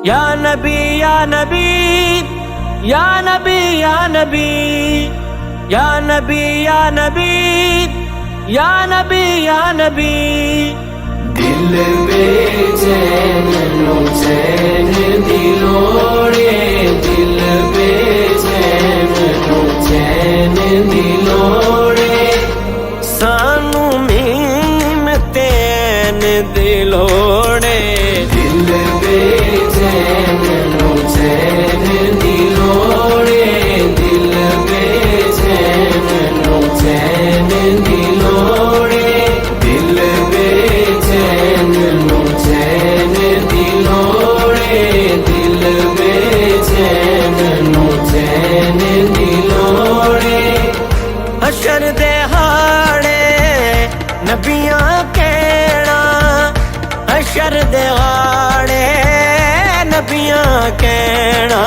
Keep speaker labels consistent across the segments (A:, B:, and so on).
A: या नबी या नबी या नबी या नबी या नबी या नबी या नबी या नबी।
B: दिल बेचैन नो चैन दिलोड़े, दिल बेचैन नो चैन दिलोड़े,
A: सानू मीम तैन दिलोड़े।
B: दिल बेचैन नो चैन दिलोड़े, दिल बेचैन नो चैन दिलोड़े, दिल बेचैन नो चैन दिलोड़े, दिल बेचैन नो चैन दिलोड़े।
A: हशर दे हाड़े नबियां कहना, हशर दे हाड़े नबियां कहना।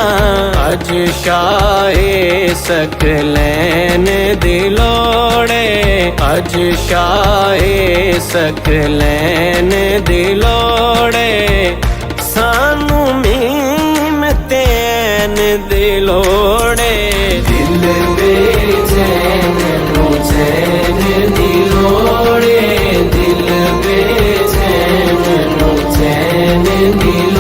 A: अज शाहे सकलैन दिलोड़े, अज शाहे सकलैन दिलोड़े, सानू मीम तैन दिलोड़े।
B: दिल बेचैन नो चैन दिलोड़े, दिल बेचैन नो चैन दिलोड़े।